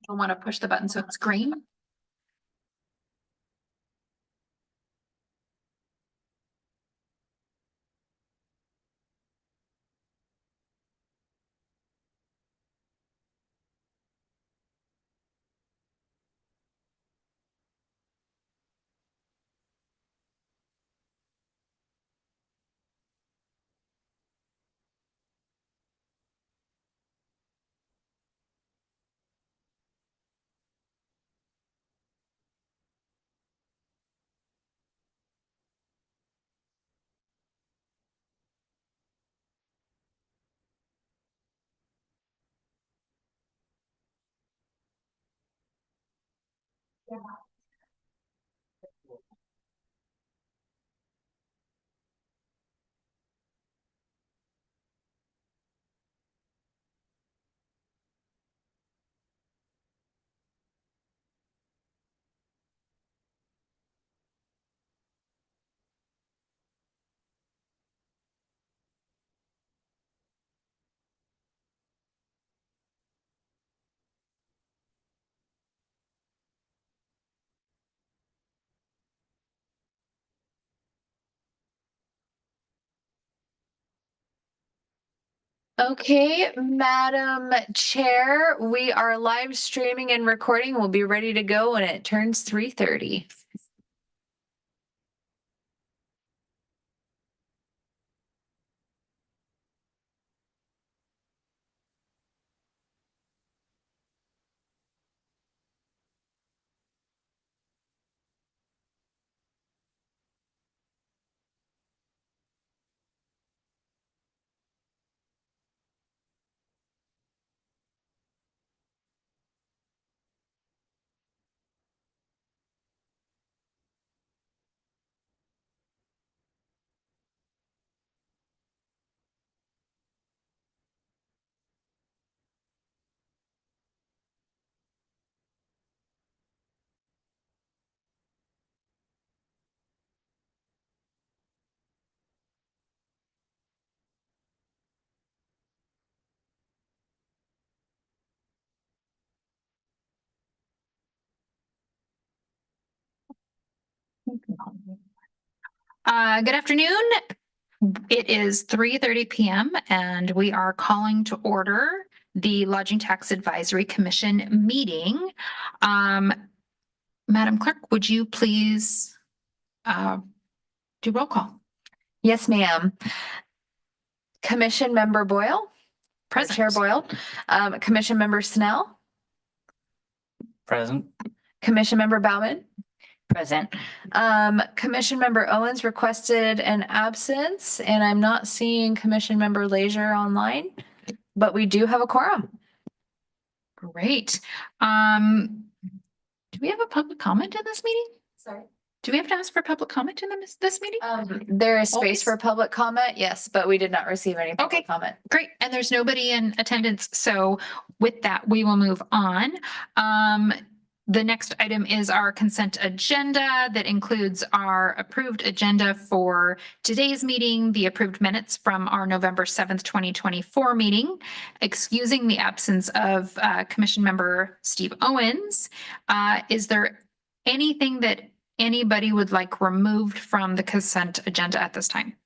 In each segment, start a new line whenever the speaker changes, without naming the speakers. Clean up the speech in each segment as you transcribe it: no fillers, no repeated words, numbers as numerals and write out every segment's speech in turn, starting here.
You'll want to push the button so it's green. Okay, Madam Chair, we are live streaming and recording. We'll be ready to go when it turns 3:30. Good afternoon. It is 3:30 p.m. and we are calling to order the Lodging Tax Advisory Commission meeting. Madam Clerk, would you please do roll call?
Yes, ma'am. Commission Member Boyle.
Present.
Chair Boyle. Commission Member Snell.
Present.
Commission Member Bauman.
Present.
Commission Member Owens requested an absence, and I'm not seeing Commission Member Leisure online, but we do have a quorum.
Great. Do we have a public comment in this meeting?
Sorry.
Do we have to ask for public comment in this meeting?
There is
Always.
space for public comment, yes, but we did not receive any
Okay.
public comment.
Great. And there's nobody in attendance. So with that, we will move on. The next item is our consent agenda that includes our approved agenda for today's meeting, the approved minutes from our November 7th, 2024 meeting, excusing the absence of Commission Member Steve Owens. Is there anything that anybody would like removed from the consent agenda at this time?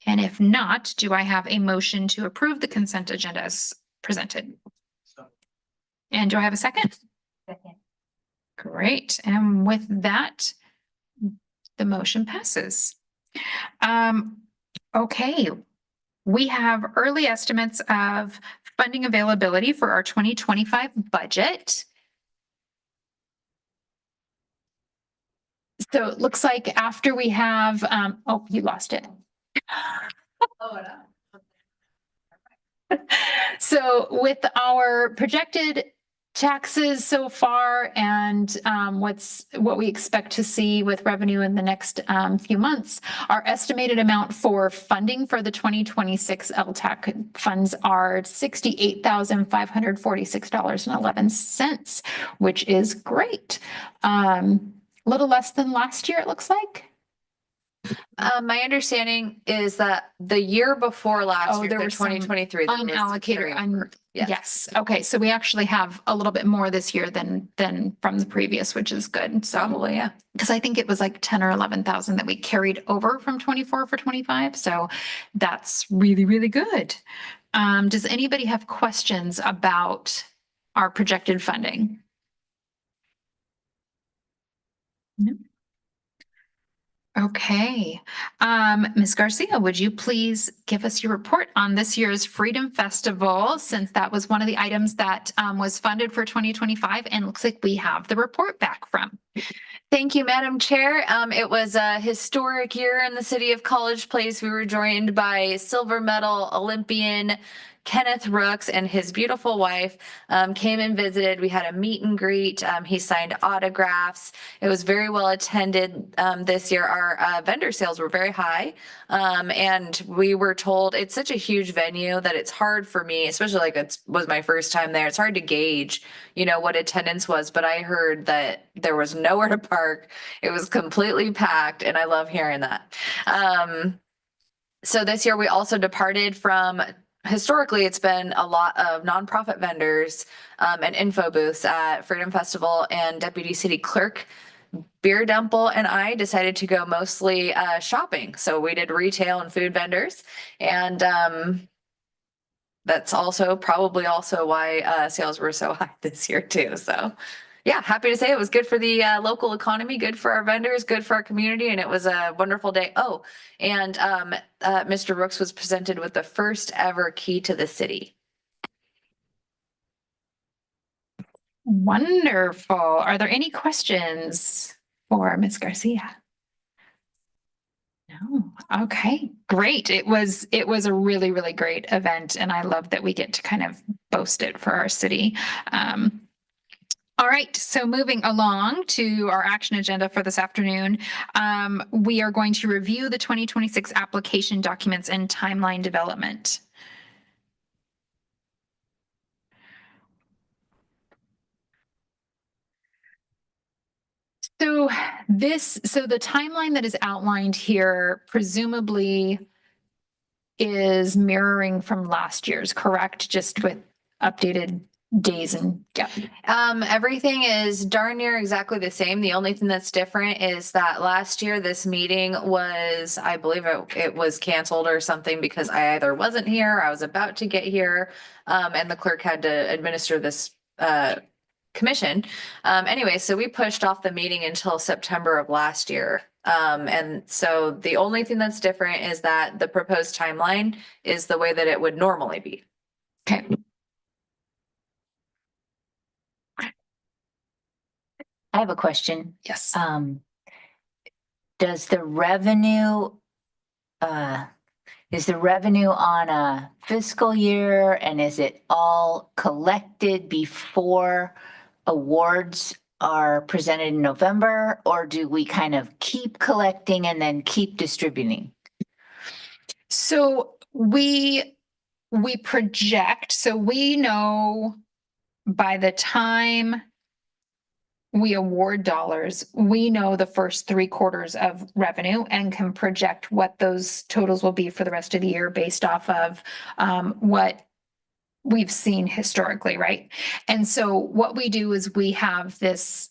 And if not, do I have a motion to approve the consent agenda as presented? And do I have a second?
Second.
Great. And with that, the motion passes. Okay. We have early estimates of funding availability for our 2025 budget. So it looks like after we have, oh, you lost it.
Oh, no.
So with our projected taxes so far and what we expect to see with revenue in the next few months, our estimated amount for funding for the 2026 LTAC funds are $68,546.11, which is great. A little less than last year, it looks like.
My understanding is that the year before last
Oh,
year,
there
the
were some
2023. there was
Unallocated,
Yes.
yes, okay, so we actually have a little bit more this year than from the previous, which is good, so.
Probably, yeah.
Because I think it was like 10 or 11,000 that we carried over from 24 for 25, so that's really, really good. Does anybody have questions about our projected funding? No. Okay. Ms. Garcia, would you please give us your report on this year's Freedom Festival, since that was one of the items that was funded for 2025, and looks like we have the report back from.
Thank you, Madam Chair. It was a historic year in the city of College Place. We were joined by silver medal Olympian Kenneth Rooks and his beautiful wife came and visited. We had a meet and greet. He signed autographs. It was very well attended this year. Our vendor sales were very high. And we were told it's such a huge venue that it's hard for me, especially like it was my first time there. It's hard to gauge, what attendance was, but I heard that there was nowhere to park. It was completely packed, and I love hearing that. So this year we also departed from, historically it's been a lot of nonprofit vendors and info booths at Freedom Festival, and Deputy City Clerk Beer Dumple and I decided to go mostly shopping. So we did retail and food vendors, and that's probably also why sales were so high this year too. So yeah, happy to say it was good for the local economy, good for our vendors, good for our community, and it was a wonderful day. Oh, and Mr. Rooks was presented with the first ever key to the city.
Wonderful. Are there any questions for Ms. Garcia? No. Okay, great. It was a really, really great event, and I love that we get to kind of boast it for our city. All right, so moving along to our action agenda for this afternoon, we are going to review the 2026 application documents and timeline development. So the timeline that is outlined here presumably is mirroring from last year's, correct? Just with updated days and yeah.
Everything is darn near exactly the same. The only thing that's different is that last year this meeting was, I believe it was canceled or something because I either wasn't here, I was about to get here, and the clerk had to administer this commission. Anyway, so we pushed off the meeting until September of last year. And so the only thing that's different is that the proposed timeline is the way that it would normally be.
Okay.
I have a question.
Yes.
Does the revenue, is the revenue on a fiscal year, and is it all collected before awards are presented in November, or do we kind of keep collecting and then keep distributing?
So we project, so we know by the time we award dollars, we know the first 3/4 of revenue and can project what those totals will be for the rest of the year based off of what we've seen historically, right? And so what we do is we have this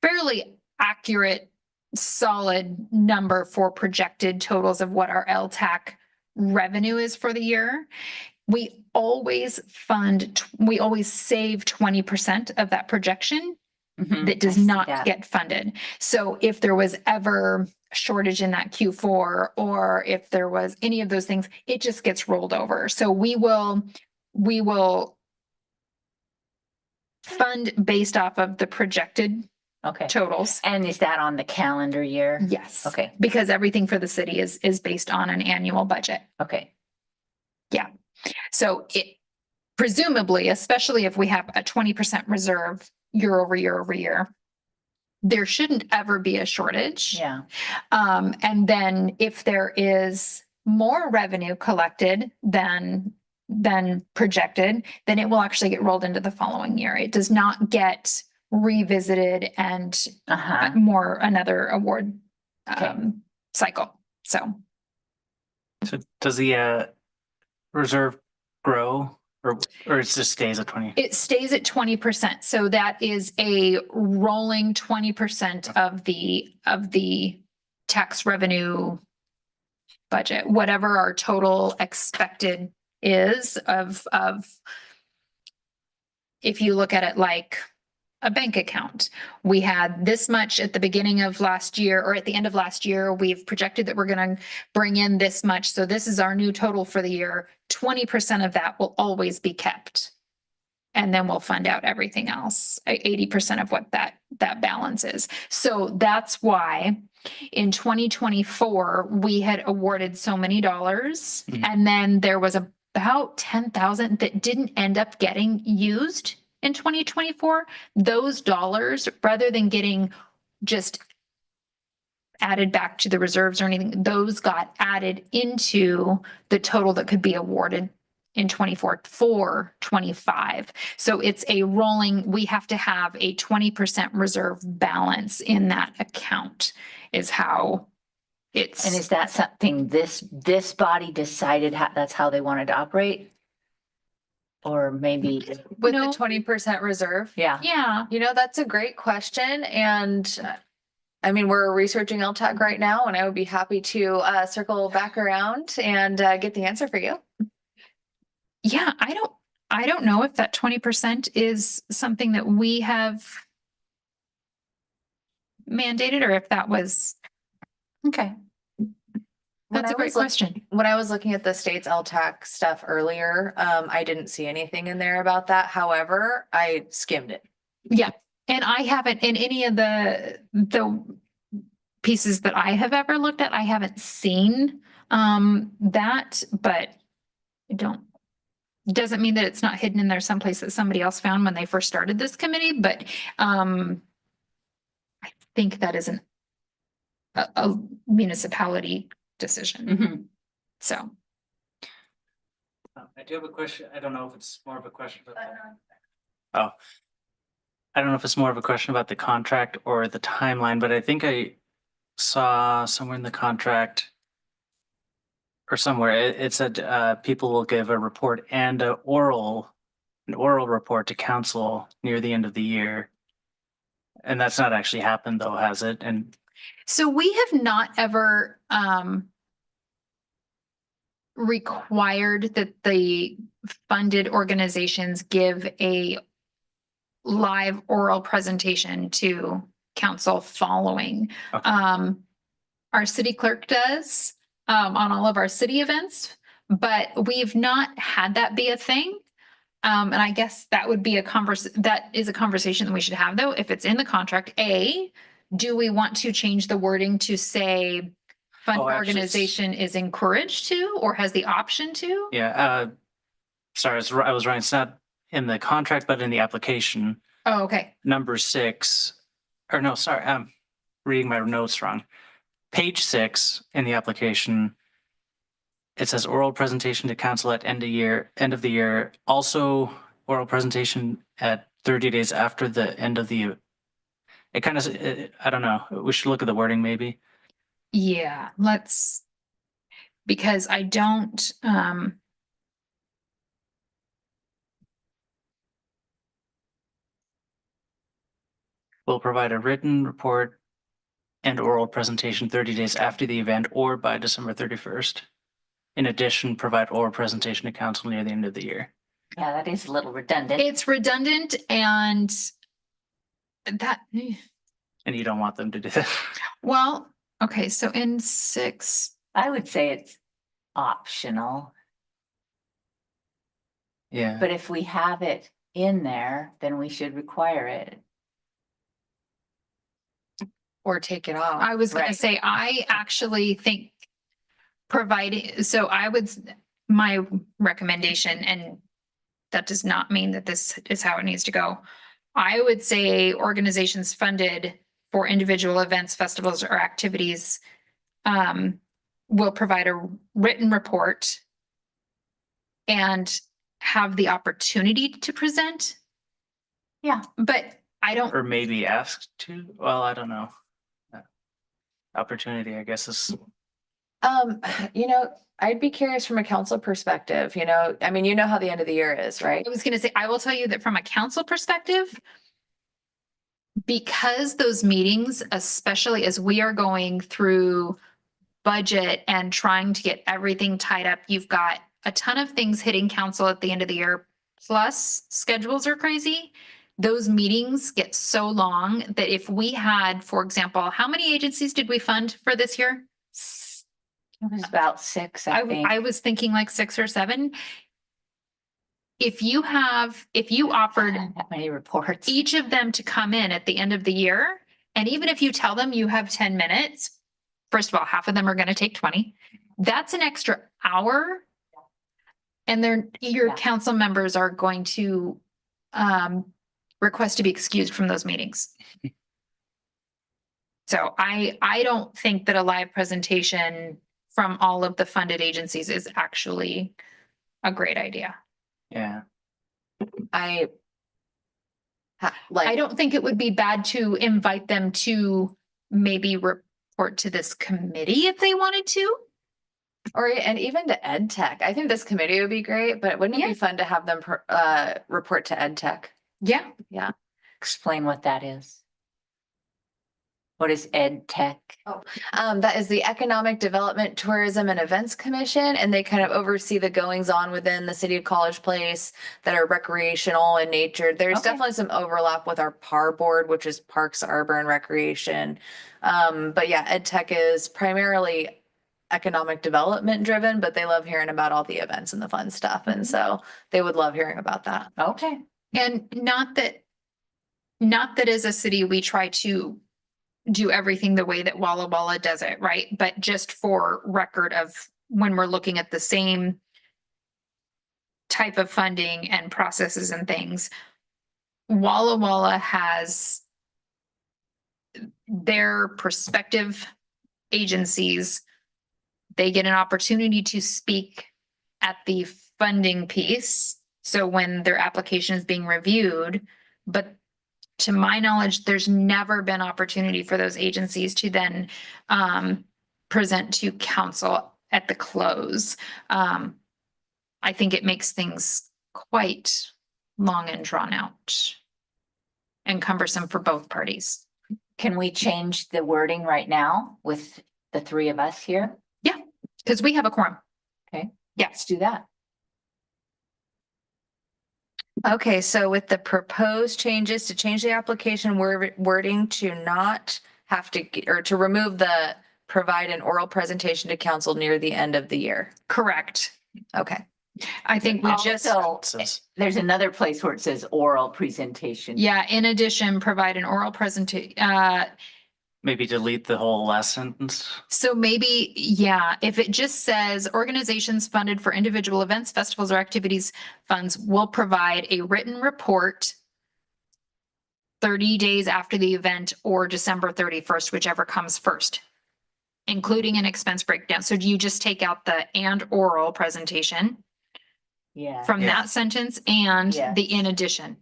fairly accurate, solid number for projected totals of what our LTAC revenue is for the year. We always save 20% of that projection that does not get funded. So if there was ever a shortage in that Q4, or if there was any of those things, it just gets rolled over. So we will fund based off of the projected totals.
And is that on the calendar year?
Yes.
Okay.
Because everything for the city is based on an annual budget.
Okay.
Yeah. So it presumably, especially if we have a 20% reserve year over year, there shouldn't ever be a shortage.
Yeah.
And then if there is more revenue collected than projected, then it will actually get rolled into the following year. It does not get revisited and another award cycle. So
So does the reserve grow or it just stays at 20?
it stays at 20%. So that is a rolling 20% of the tax revenue budget, whatever our total expected is of if you look at it like a bank account, we had this much at the beginning of last year or at the end of last year. We've projected that we're going to bring in this much. So this is our new total for the year. 20% of that will always be kept. And then we'll fund out everything else, 80% of what that balance is. So that's why in 2024, we had awarded so many dollars.
Mhm.
And then there was about 10,000 that didn't end up getting used in 2024. Those dollars, rather than getting just added back to the reserves or anything, those got added into the total that could be awarded in 24 for 25. So it's a rolling, we have to have a 20% reserve balance in that account is how it's.
And is that something this body decided that's how they wanted to operate? Or maybe,
With
No.
the 20% reserve?
yeah,
Yeah,
You know, that's a great question. And I mean, we're researching LTAC right now, and I would be happy to circle back around and get the answer for you.
yeah, I don't know if that 20% is something that we have mandated or if that was, okay,
When
that's
I
a great
was look-
question.
When I was looking at the state's LTAC stuff earlier, I didn't see anything in there about that. However, I skimmed it.
Yeah, and I haven't in any of the pieces that I have ever looked at, I haven't seen that, but I don't, doesn't mean that it's not hidden in there someplace that somebody else found when they first started this committee, but I think that isn't a municipality decision.
Mhm.
So
I do have a question. I don't know if it's more of a question about I don't know if it's more of a question about the contract or the timeline, but I think I saw somewhere in the contract or somewhere it said people will give a report and an oral report to council near the end of the year. And that's not actually happened though, has it? And
So we have not ever required that the funded organizations give a live oral presentation to council following.
Okay.
Our city clerk does on all of our city events, but we've not had that be a thing. And I guess that would be that is a conversation that we should have though, if it's in the contract. Do we want to change the wording to say fund
Oh, actually,
organization is encouraged to, or has the option to?
yeah, sorry, I was wrong. It's not in the contract, but in the application.
Oh, okay.
Number 6, or no, sorry, I'm reading my notes wrong. Page 6 in the application, it says oral presentation to council at end of the year. Also oral presentation at 30 days after the end of the, it kind of, I don't know. We should look at the wording maybe.
Yeah, because I don't,
Will provide a written report and oral presentation 30 days after the event or by December 31st. In addition, provide oral presentation to council near the end of the year.
Yeah, that is a little redundant.
it's redundant and that,
And you don't want them to do that.
well, okay, so in 6,
I would say it's optional,
Yeah.
but if we have it in there, then we should require it.
Or take it off.
I was gonna
Right.
say, I actually think providing, so my recommendation, and that does not mean that this is how it needs to go. I would say organizations funded for individual events, festivals, or activities will provide a written report and have the opportunity to present.
Yeah.
But I don't,
Or maybe asked to. Well, I don't know. opportunity, I guess is,
You know, I'd be curious from a council perspective, you know, I mean, you know how the end of the year is, right?
I was gonna say, I will tell you that from a council perspective, because those meetings, especially as we are going through budget and trying to get everything tied up, you've got a ton of things hitting council at the end of the year. Plus schedules are crazy. Those meetings get so long that if we had, for example, how many agencies did we fund for this year?
It was about 6, I think.
I was thinking like 6 or 7. If you offered
That many reports.
each of them to come in at the end of the year, and even if you tell them you have 10 minutes, first of all, half of them are going to take 20. That's an extra hour. And your
Yeah.
council members are going to request to be excused from those meetings. So I don't think that a live presentation from all of the funded agencies is actually a great idea.
yeah.
I
I
like,
don't think it would be bad to invite them to maybe report to this committee if they wanted to.
and even to ed tech. I think this committee would be great, but wouldn't it
Yeah.
be fun to have them report to ed tech?
Yeah.
Explain what that is. What is ed tech?
That is the Economic Development, Tourism and Events Commission, and they kind of oversee the goings on within the city of College Place that are recreational in nature. There's
Okay.
definitely some overlap with our PAR board, which is Parks, Arbor and Recreation. But yeah, ed tech is primarily economic development driven, but they love hearing about all the events and the fun stuff. And so they would love hearing about that.
Okay.
And not that as a city, we try to do everything the way that Walla Walla does it, right? But just for record of when we're looking at the same type of funding and processes and things, Walla Walla has their prospective agencies, they get an opportunity to speak at the funding piece. So when their application is being reviewed, but to my knowledge, there's never been opportunity for those agencies to then present to council at the close. I think it makes things quite long and drawn out and cumbersome for both parties.
Can we change the wording right now with the 3 of us here?
Because we have a quorum.
Let's do that.
Okay, so with the proposed changes to change the application wording to not have to, or to remove the provide an oral presentation to council near the end of the year.
Correct.
Okay.
I think we just,
Also, there's another place where it says oral presentation.
yeah, in addition, provide an oral presentation.
Maybe delete the whole last sentence.
So maybe, yeah, if it just says organizations funded for individual events, festivals, or activities funds will provide a written report 30 days after the event or December 31st, whichever comes first, including an expense breakdown. So do you just take out the and oral presentation
Yeah.
from
Yeah.
that sentence and
Yes.
the in addition?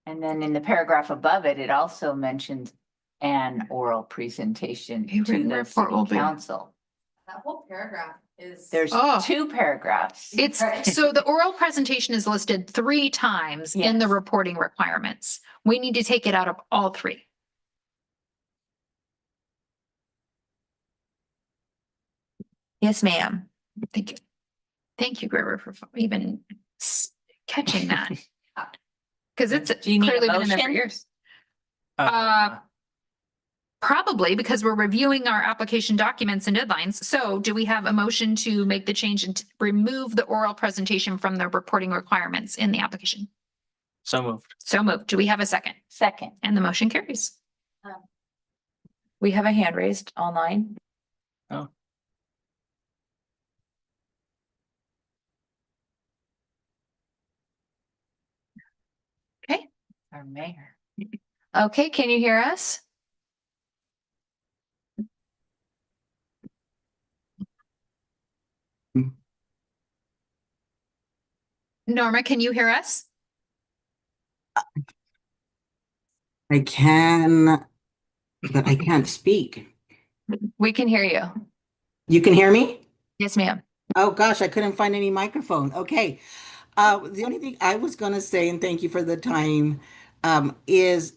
And then in the paragraph above it, it also mentions an oral presentation
A
to
written
the
report will
city
be-
council.
That whole paragraph is.
There's
Oh.
2 paragraphs.
It's, so the oral presentation is listed 3 times in the
Yes.
reporting requirements. We need to take it out of all 3.
Yes, ma'am.
Thank you. Thank you, Gregory, for even catching that. Because it's
Do you need a
clearly been in there for
motion?
years. Probably because we're reviewing our application documents and deadlines. So do we have a motion to make the change and to remove the oral presentation from the reporting requirements in the application?
So moved.
So moved. Do we have a second?
Second.
And the motion carries.
We have a hand raised online.
Our mayor.
Okay, can you hear us?
Norma, can you hear us?
I can, but I can't speak.
We can hear you.
You can hear me?
Yes, ma'am.
Oh gosh, I couldn't find any microphone. Okay. The only thing I was gonna say, and thank you for the time, is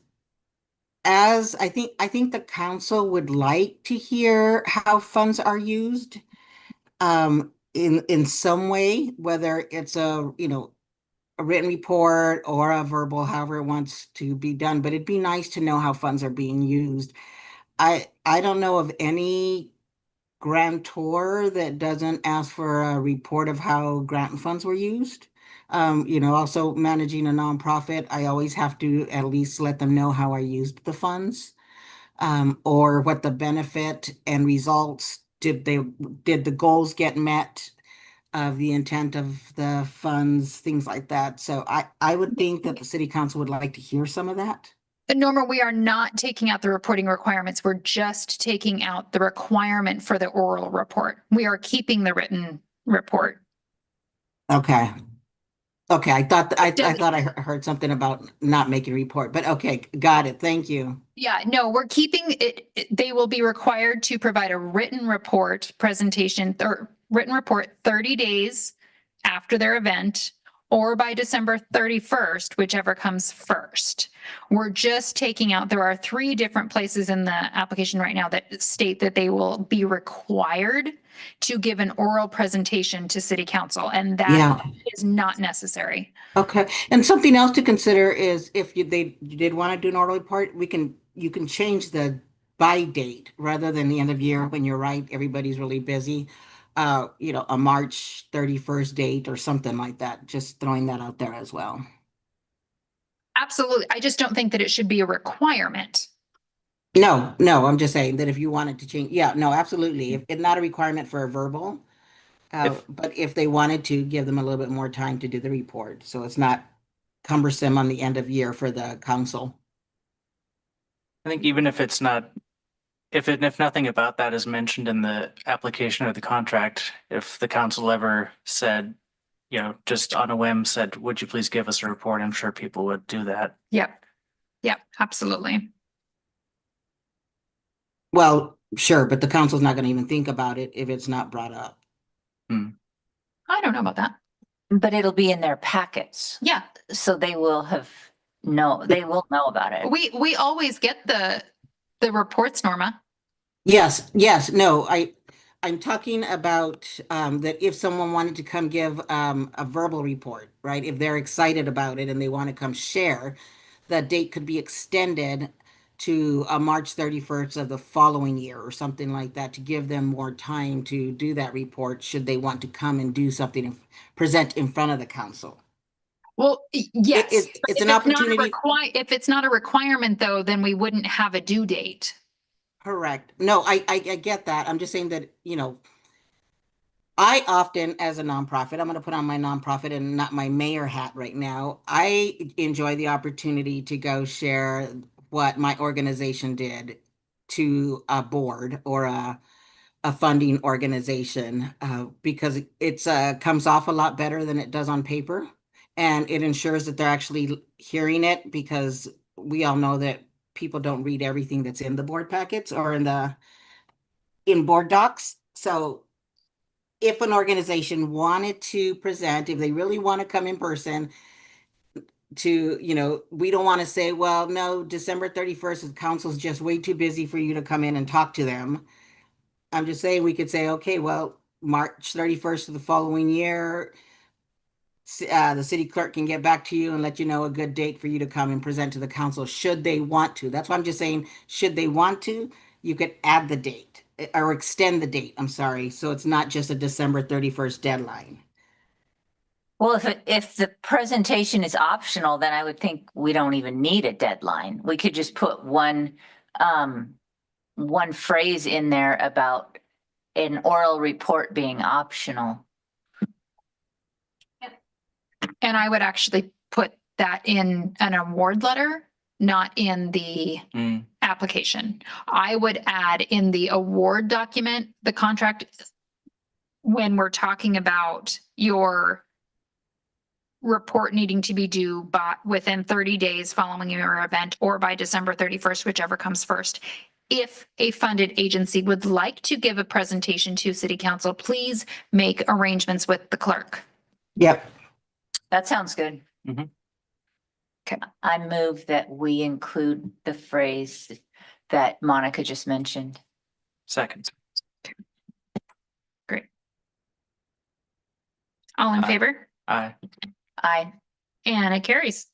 as I think the council would like to hear how funds are used in some way, whether it's a written report or a verbal, however it wants to be done, but it'd be nice to know how funds are being used. I don't know of any grantor that doesn't ask for a report of how grant funds were used. Also managing a nonprofit, I always have to at least let them know how I used the funds, or what the benefit and results, did the goals get met of the intent of the funds, things like that. So I would think that the city council would like to hear some of that.
Norma, we are not taking out the reporting requirements. We're just taking out the requirement for the oral report. We are keeping the written report.
Okay. Okay, I
Does-
thought I heard something about not making a report, but okay, got it. Thank you.
Yeah, no, we're keeping it. They will be required to provide a written report presentation or written report 30 days after their event or by December 31st, whichever comes first. We're just taking out, there are 3 different places in the application right now that state that they will be required to give an oral presentation to city council, and that
Yeah.
is not necessary.
Okay, and something else to consider is if you did want to do an oral report, you can change the by date rather than the end of year when you're right, everybody's really busy. A March 31st date or something like that. Just throwing that out there as well.
Absolutely. I just don't think that it should be a requirement.
No, I'm just saying that if you wanted to change, yeah, no, absolutely. If it's not a requirement for a verbal, but if they wanted to, give them a little bit more time to do the report, so it's not cumbersome on the end of year for the council.
I think even if it's not, if nothing about that is mentioned in the application or the contract, if the council ever said, just on a whim said, would you please give us a report? I'm sure people would do that.
Yep. Yep, absolutely.
Well, sure, but the council's not gonna even think about it if it's not brought up.
I don't know about that.
But it'll be in their packets,
Yeah,
so they will know about it.
we always get the reports, Norma.
Yes, no, I'm talking about that if someone wanted to come give a verbal report, right? If they're excited about it and they want to come share, that date could be extended to March 31st of the following year or something like that to give them more time to do that report should they want to come and do something and present in front of the council.
Well, yes.
It's
If
an opportunity.
If it's not a requirement though, then we wouldn't have a due date.
Correct. No, I get that. I'm just saying that, I often, as a nonprofit, I'm going to put on my nonprofit and not my mayor hat right now. I enjoy the opportunity to go share what my organization did to a board or a funding organization, because it's comes off a lot better than it does on paper. And it ensures that they're actually hearing it, because we all know that people don't read everything that's in the board packets or in board docs. So if an organization wanted to present, if they really want to come in person to, we don't want to say, well, no, December 31st, the council's just way too busy for you to come in and talk to them. I'm just saying we could say, okay, well, March 31st of the following year, the city clerk can get back to you and let you know a good date for you to come and present to the council should they want to. That's why I'm just saying, should they want to, you could add the date or extend the date. I'm sorry. So it's not just a December 31st deadline.
Well, if the presentation is optional, then I would think we don't even need a deadline. We could just put one phrase in there about an oral report being optional.
And I would actually put that in an award letter, not in the application. I would add in the award document, the contract, when we're talking about your report needing to be due by within 30 days following your event or by December 31st, whichever comes first. if a funded agency would like to give a presentation to city council, please make arrangements with the clerk.
Yep.
That sounds good.
Mhm.
Okay.
I move that we include the phrase that Monica just mentioned.
Second.
Great. All in
Aye.
favor?
Aye.
I,
And it carries.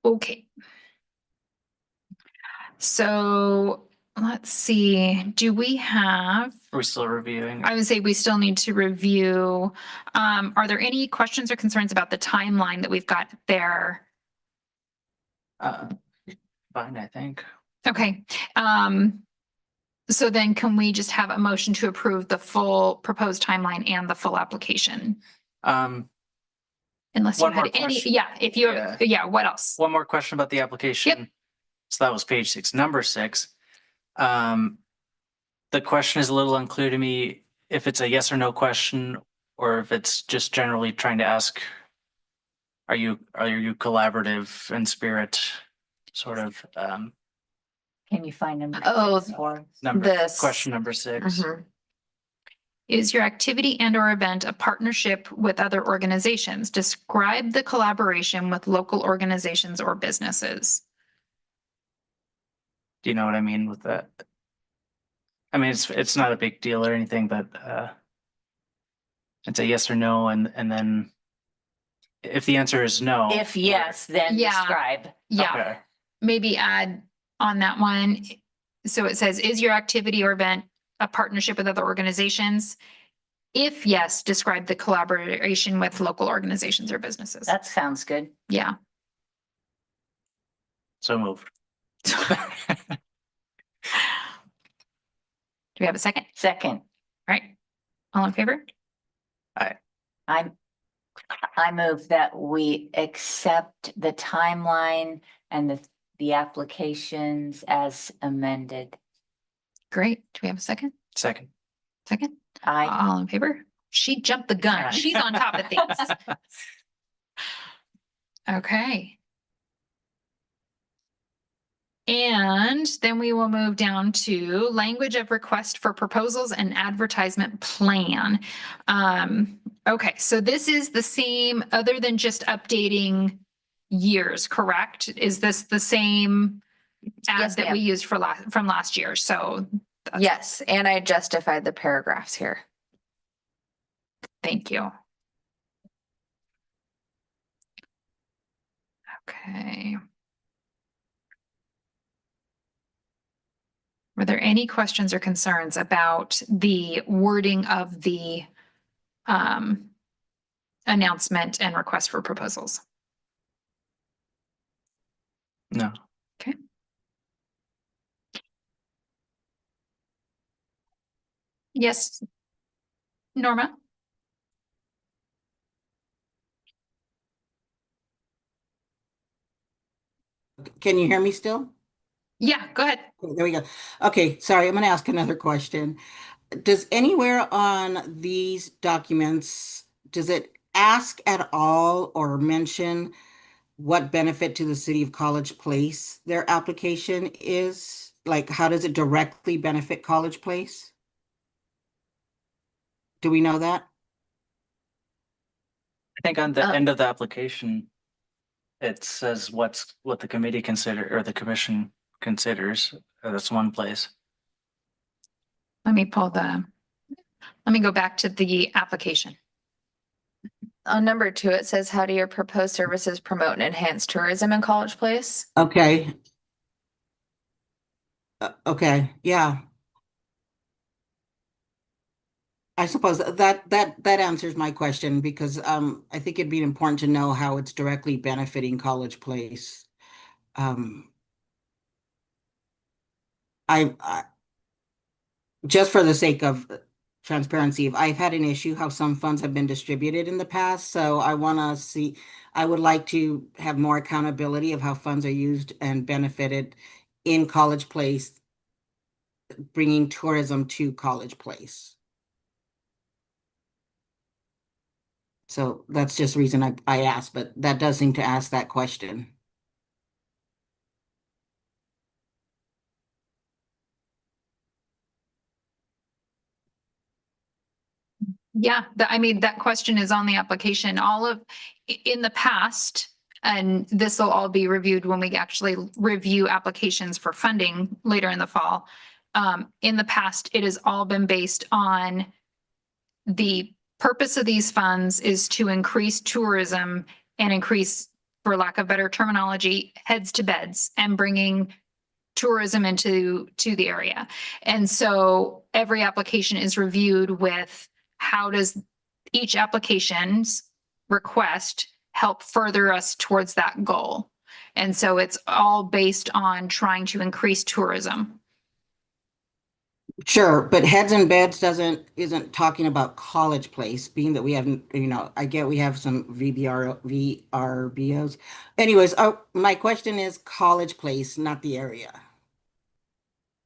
Okay. So let's see, do we have,
Are we still reviewing?
I would say we still need to review. Are there any questions or concerns about the timeline that we've got there?
Fine, I think.
Okay, so then can we just have a motion to approve the full proposed timeline and the full application? Unless you
One more
had any,
question.
yeah, if you, yeah, what else?
One more question about the application. So that was page 6, number 6. The question is a little unclear to me if it's a yes or no question, or if it's just generally trying to ask, are you collaborative in spirit, sort of,
can you find them?
Oh, This.
question number 6.
Mhm.
Is your activity and or event a partnership with other organizations? Describe the collaboration with local organizations or businesses.
Do you know what I mean with that? I mean, it's not a big deal or anything, but it's a yes or no, and then if the answer is no.
If yes, then
Yeah.
describe.
Yeah,
Okay.
maybe add on that one. So it says, is your activity or event a partnership with other organizations? If yes, describe the collaboration with local organizations or businesses.
That sounds good.
Yeah.
So moved.
Do we have a second?
Second,
All right. All in favor?
I move that we accept the timeline and the applications as amended.
Great. Do we have a second?
Second.
Second?
I,
All in favor? She jumped the gun. She's on top of things. Okay. And then we will move down to language of request for proposals and advertisement plan. Okay, so this is the same, other than just updating years, correct? Is this the same ad
Yes,
that we used for from last year? So
Yes, and I justified the paragraphs here.
thank you. Okay. Were there any questions or concerns about the wording of the announcement and request for proposals?
No.
Okay. Yes. Norma?
Can you hear me still?
Yeah, go ahead.
Okay, there we go. Okay, sorry, I'm going to ask another question. Does anywhere on these documents, does it ask at all or mention what benefit to the city of College Place their application is? Like, how does it directly benefit College Place? Do we know that?
I think on the
Uh,
end of the application, it says what the committee or the commission considers. That's one place.
Let me go back to the application.
On number 2, it says, how do your proposed services promote and enhance tourism in College Place?
Okay. Okay, yeah. I suppose that answers my question because I think it'd be important to know how it's directly benefiting College Place. I just for the sake of transparency, I've had an issue how some funds have been distributed in the past, so I would like to have more accountability of how funds are used and benefited in College Place, bringing tourism to College Place. So that's just the reason I asked, but that does seem to ask that question.
Yeah, I mean, that question is on the application. In the past, and this will all be reviewed when we actually review applications for funding later in the fall. In the past, it has all been based on the purpose of these funds is to increase tourism and increase, for lack of better terminology, heads to beds and bringing tourism into the area. And so every application is reviewed with how does each application's request help further us towards that goal? And so it's all based on trying to increase tourism.
Sure, but heads and beds isn't talking about College Place, being that we haven't, I get we have some VRBOs. Anyways, my question is College Place, not the area.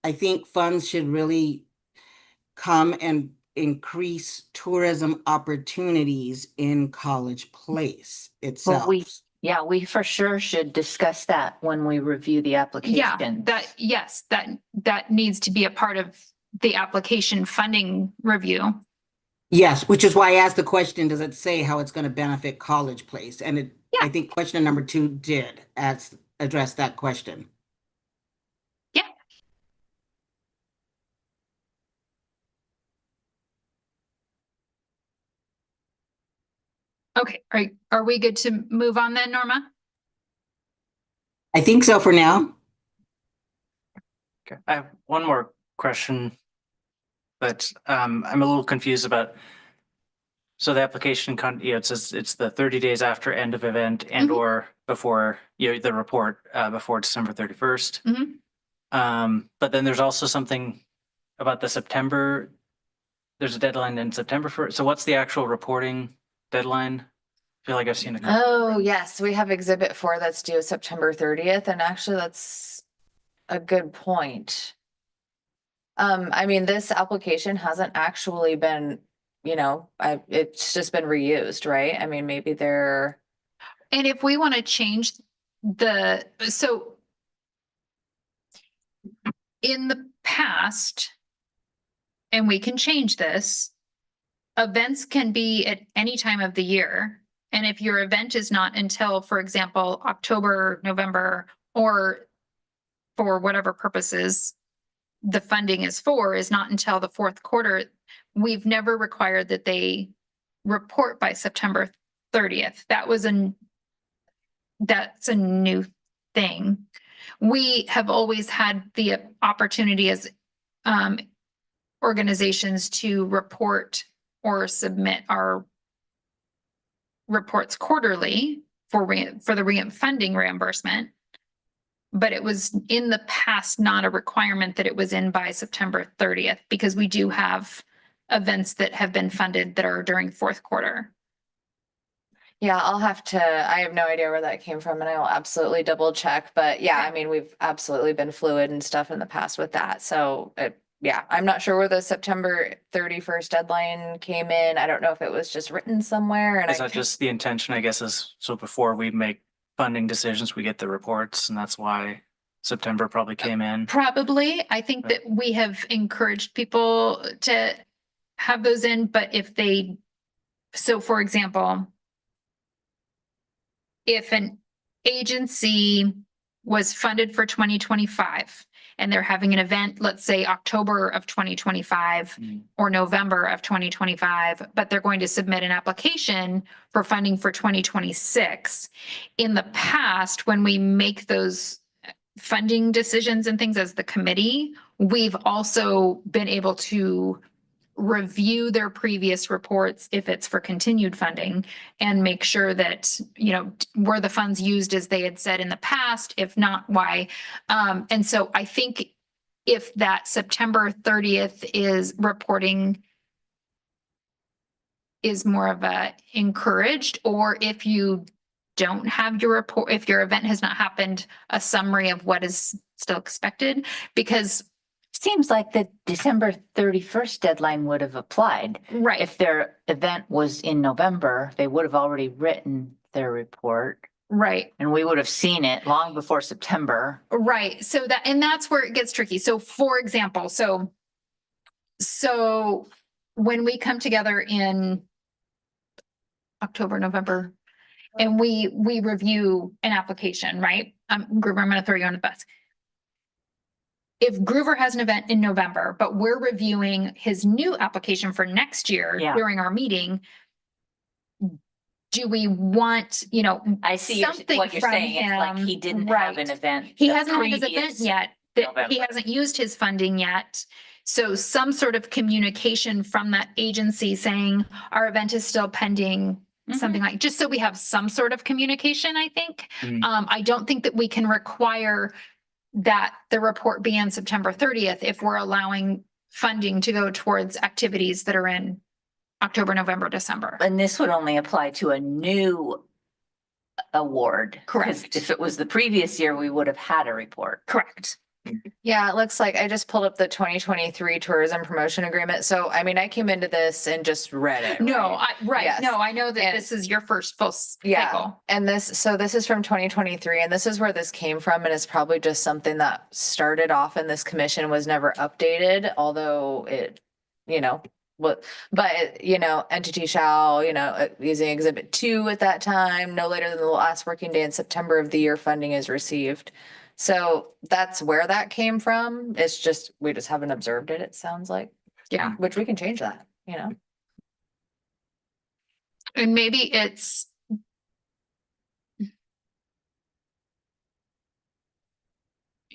I think funds should really come and increase tourism opportunities in College Place itself.
Well, we for sure should discuss that when we review the
Yeah,
application.
that needs to be a part of the application funding review.
Yes, which is why I asked the question, does it say how it's going to benefit College Place? And I think question number 2 did address that question.
Yeah. Okay, are we good to move on then, Norma?
I think so for now.
Okay, I have one more question, but I'm a little confused about. So the application, it says it's the 30 days after end of event and or before, the report before December 31st. But then there's also something about the September. There's a deadline in September for. So what's the actual reporting deadline? I feel like I've seen a couple.
Oh, yes, we have exhibit 4 that's due September 30th, and actually that's a good point. I mean, this application hasn't actually been, it's just been reused, right? I mean, maybe they're.
And if we want to change so in the past, and we can change this, events can be at any time of the year. And if your event is not until, for example, October, November, or for whatever purposes the funding is not until the 4th quarter, we've never required that they report by September 30th. That's a new thing. We have always had the opportunity as organizations to report or submit our reports quarterly for the funding reimbursement. But it was in the past not a requirement that it was in by September 30th, because we do have events that have been funded that are during 4th quarter.
Yeah, I have no idea where that came from, and I will absolutely double check. But yeah, I mean, we've absolutely been fluid and stuff in the past with that. So yeah, I'm not sure where the September 31st deadline came in. I don't know if it was just written somewhere. And
Is that just the intention, I guess, is so before we make funding decisions, we get the reports, and that's why September probably came in.
Probably. I think that we have encouraged people to have those in, but so for example, if an agency was funded for 2025 and they're having an event, let's say October of 2025 or November of 2025, but they're going to submit an application for funding for 2026. In the past, when we make those funding decisions and things as the committee, we've also been able to review their previous reports if it's for continued funding and make sure that, were the funds used as they had said in the past? If not, why? And so I think if that September 30th is reporting is more of a encouraged, or if you don't have your report, if your event has not happened, a summary of what is still expected, because
seems like the December 31st deadline would have applied.
Right.
If their event was in November, they would have already written their report.
Right.
And we would have seen it long before September.
Right. So that's where it gets tricky. So for example, so when we come together in October, November, and we review an application, right? Groover, I'm gonna throw you on the bus. If Groover has an event in November, but we're reviewing his new application for next year
Yeah.
during our meeting, do we want,
I see
something
what you're
from
saying. It's like he
him?
didn't have an
Right.
event.
He
the
hasn't had his event
previous
yet, that he
November.
hasn't used his funding yet. So some sort of communication from that agency saying our event is still pending, something like, just so we have some sort of communication, I think.
Mm.
I don't think that we can require that the report be on September 30th if we're allowing funding to go towards activities that are in October, November, December.
And this would only apply to a new award. 'Cause
Correct.
if it was the previous year, we would have had a report.
Correct.
Yeah, it looks like I just pulled up the 2023 tourism promotion agreement. So, I mean, I came into this and just read it.
No,
right? Yes.
no, I know that
And-
this is your first full
Yeah.
cycle.
And this is from 2023, and this is where this came from, and it's probably just something that started off in this commission, was never updated, although it, entity shall, using exhibit 2 at that time, no later than the last working day in September of the year funding is received. So that's where that came from. It's just, we just haven't observed it, it sounds like.
Yeah.
Which we can change that,
And maybe it's.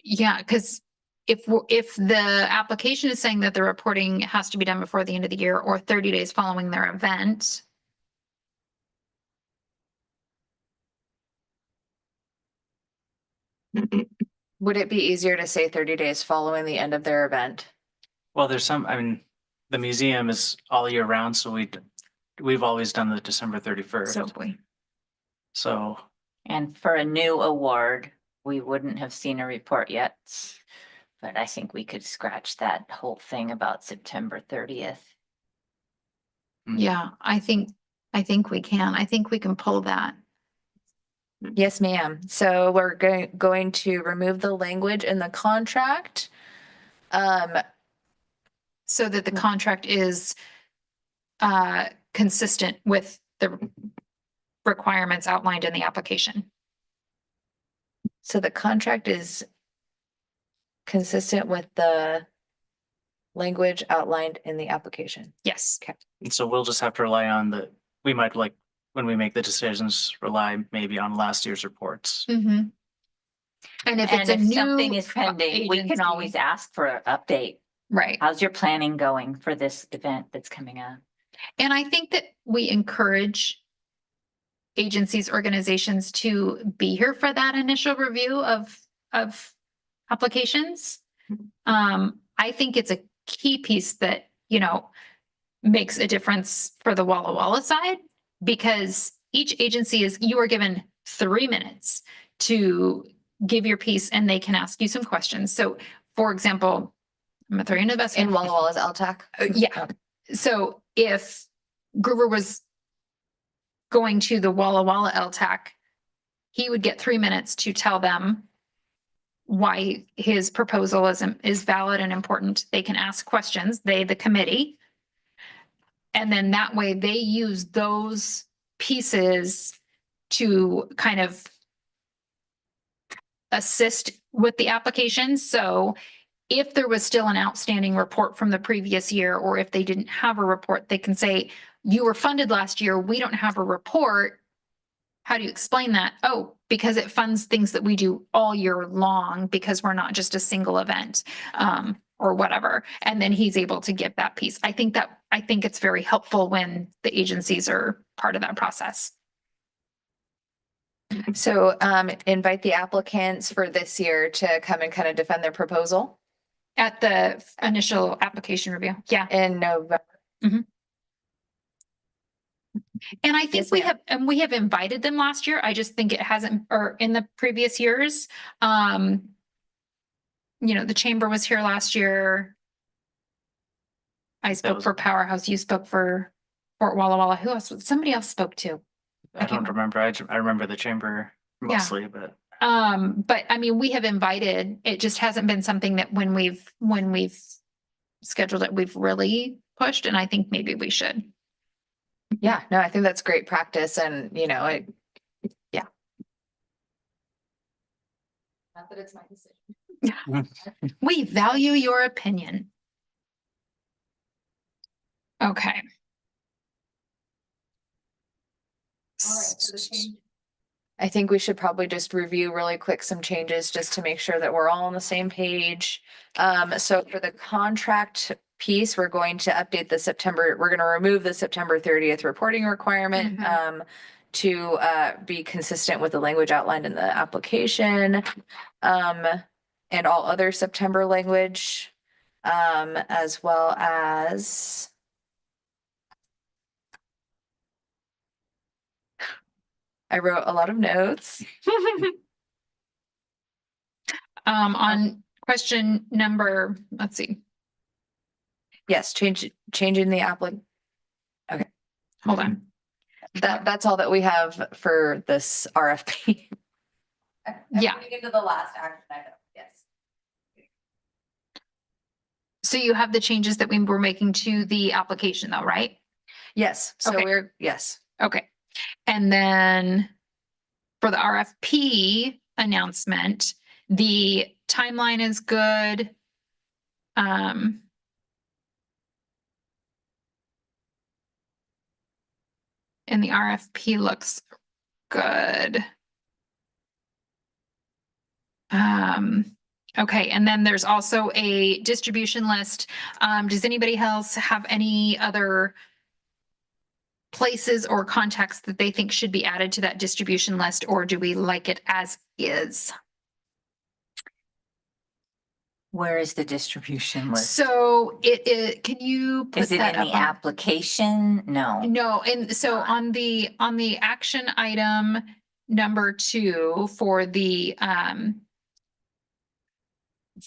Yeah, because if the application is saying that the reporting has to be done before the end of the year or 30 days following their event.
Would it be easier to say 30 days following the end of their event?
Well, the museum is all year round, so we've always done the December 31st.
So boy.
So,
And for a new award, we wouldn't have seen a report yet. But I think we could scratch that whole thing about September 30th.
Yeah, I think we can. I think we can pull that.
Yes, ma'am. So we're going to remove the language in the contract.
So that the contract is consistent with the requirements outlined in the application.
So the contract is consistent with the language outlined in the application.
Yes.
and so we'll just have to rely on we might when we make the decisions, rely maybe on last year's reports.
Mm-hmm. And if
And
it's a
if
new
something is pending, we can
agency-
always ask for an update.
Right.
How's your planning going for this event that's coming up?
And I think that we encourage agencies, organizations to be here for that initial review of applications. I think it's a key piece that, makes a difference for the Walla Walla side, because each agency you are given 3 minutes to give your piece and they can ask you some questions. So for example, I'm gonna throw you into the bus.
In Walla Walla's LTAC.
Yeah. So if Groover was going to the Walla Walla LTAC, he would get 3 minutes to tell them why his proposal is valid and important. They can ask questions, the committee. And then that way they use those pieces to kind of assist with the application. So if there was still an outstanding report from the previous year, or if they didn't have a report, they can say, you were funded last year, we don't have a report. How do you explain that? Oh, because it funds things that we do all year long, because we're not just a single event, or whatever. And then he's able to give that piece. I think it's very helpful when the agencies are part of that process.
So invite the applicants for this year to come and kind of defend their proposal
At the initial application review. Yeah.
in November.
And I think
Yes,
we
ma'am.
have invited them last year. I just think it hasn't, or in the previous years. The chamber was here last year. I spoke
was-
for Powerhouse. You spoke for Fort Walla Walla. Who else? Somebody else spoke too.
I don't remember. I remember the chamber mostly, but
But I mean, we have invited, it just hasn't been something that when we've scheduled it, we've really pushed, and I think maybe we should.
Yeah, no, I think that's great practice and, you know, yeah. Not that it's my decision.
We value your opinion. Okay.
I think we should probably just review really quick some changes just to make sure that we're all on the same page. So for the contract piece, we're going to update we're going to remove the September 30th reporting requirement to be consistent with the language outlined in the application. And all other September language, as well as I wrote a lot of notes.
On question number, let's see,
Yes, changing the
hold on.
that's all that we have for this RFP.
Yeah.
Moving into the last action item, yes.
So you have the changes that we were making to the application though, right?
Yes, so
Okay.
yes.
Okay. And then for the RFP announcement, the timeline is good. And the RFP looks good. Okay, and then there's also a distribution list. Does anybody else have any other places or contacts that they think should be added to that distribution list, or do we like it as is?
Where is the distribution list?
So can you put
Is it
that
in
up
the
on-
application? No.
No, and so on the action item number 2 for the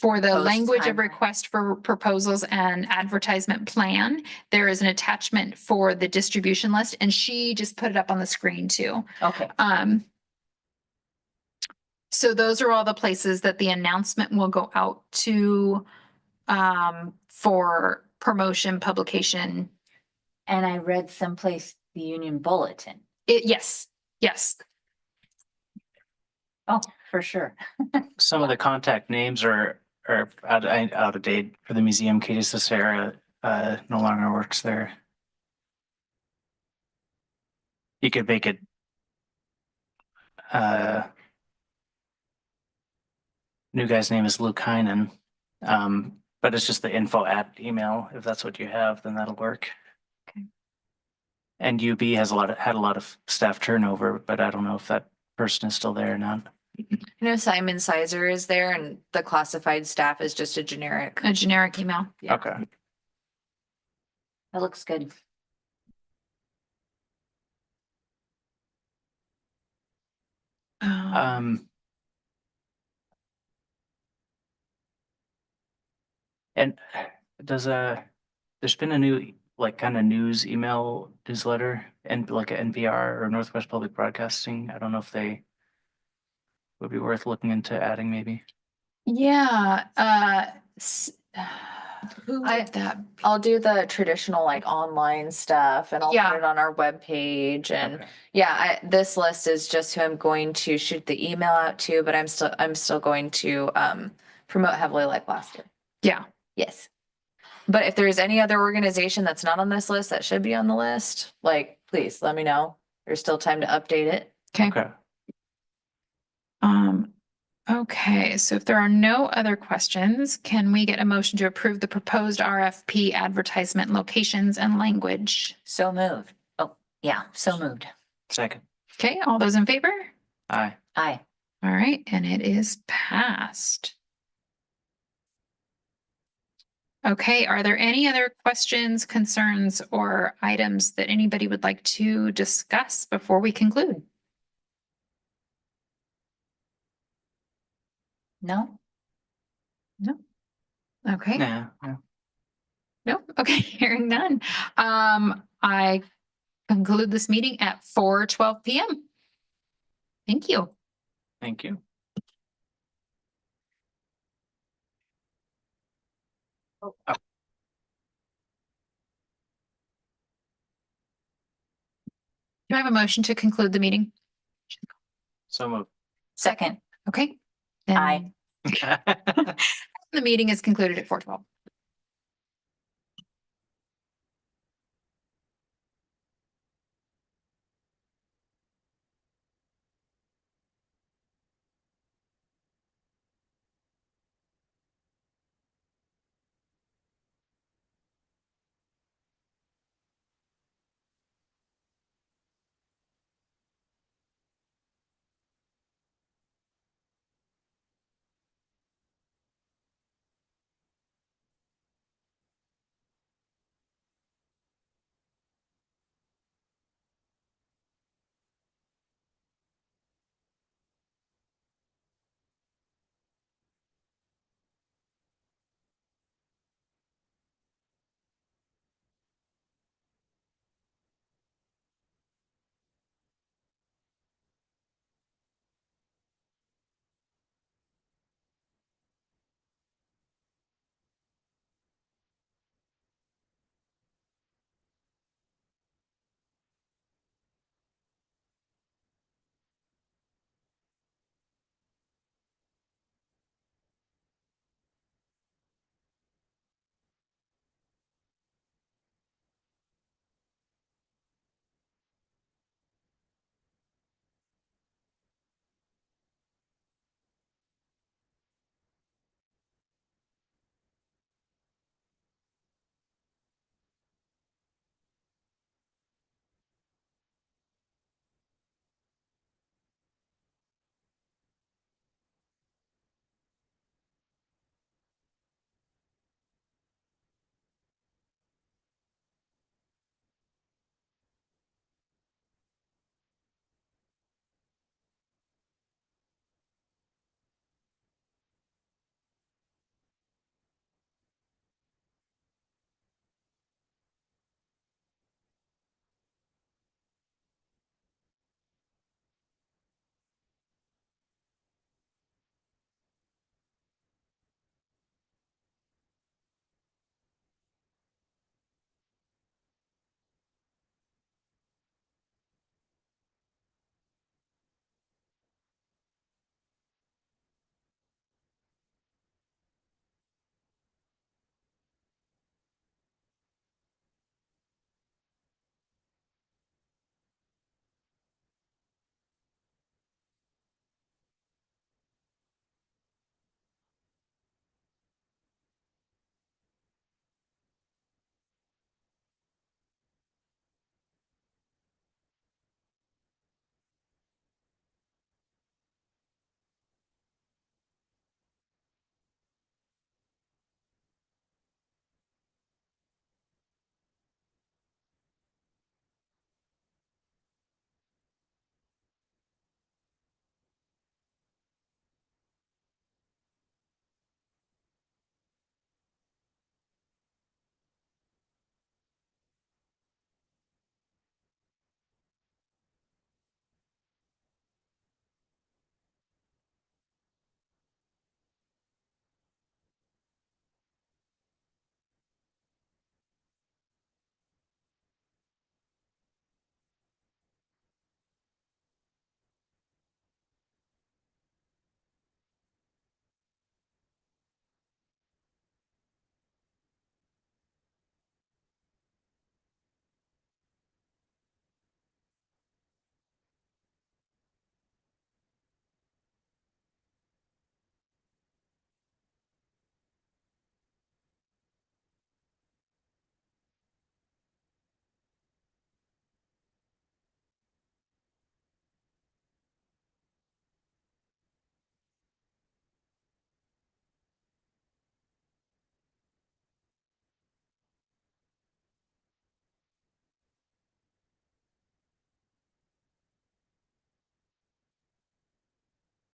Proposed
language of
timeline.
request for proposals and advertisement plan, there is an attachment for the distribution list, and she just put it up on the screen too.
Okay.
So those are all the places that the announcement will go out to for promotion, publication.
And I read someplace the Union Bulletin.
Yes.
Oh, for sure.
Some of the contact names are out of date for the museum. Katie Cicera no longer works there. You could make it new guy's name is Luke Heinen. But it's just the info@email. If that's what you have, then that'll work.
Okay.
And UB has had a lot of staff turnover, but I don't know if that person is still there or not.
I know Simon Sizer is there and the classified staff is just a generic.
A generic email.
Yeah.
Okay.
That looks good.
And there's been a new kind of news email newsletter and like an NPR or Northwest Public Broadcasting. I don't know if they would be worth looking into adding maybe.
Yeah, who
I-
would that?
I'll do the traditional like online stuff and I'll
Yeah.
put it on our webpage and
Okay.
yeah, this list is just who I'm going to shoot the email out to, but I'm still going to promote heavily like last year.
Yeah.
Yes. But if there's any other organization that's not on this list that should be on the list, like, please let me know. There's still time to update it.
Okay. Okay, so if there are no other questions, can we get a motion to approve the proposed RFP advertisement locations and language?
So moved. Oh, yeah, so moved.
Second.
Okay, all those in favor?
Aye.
Aye.
All right, and it is passed. Okay, are there any other questions, concerns, or items that anybody would like to discuss before we conclude?
No?
Okay.
Yeah.
No, okay, hearing none. I conclude this meeting at 4:12 PM. Thank you.
Thank you.
Do I have a motion to conclude the meeting?
So moved.
Second.
Okay. Then
Aye.
The meeting is concluded at 4:12.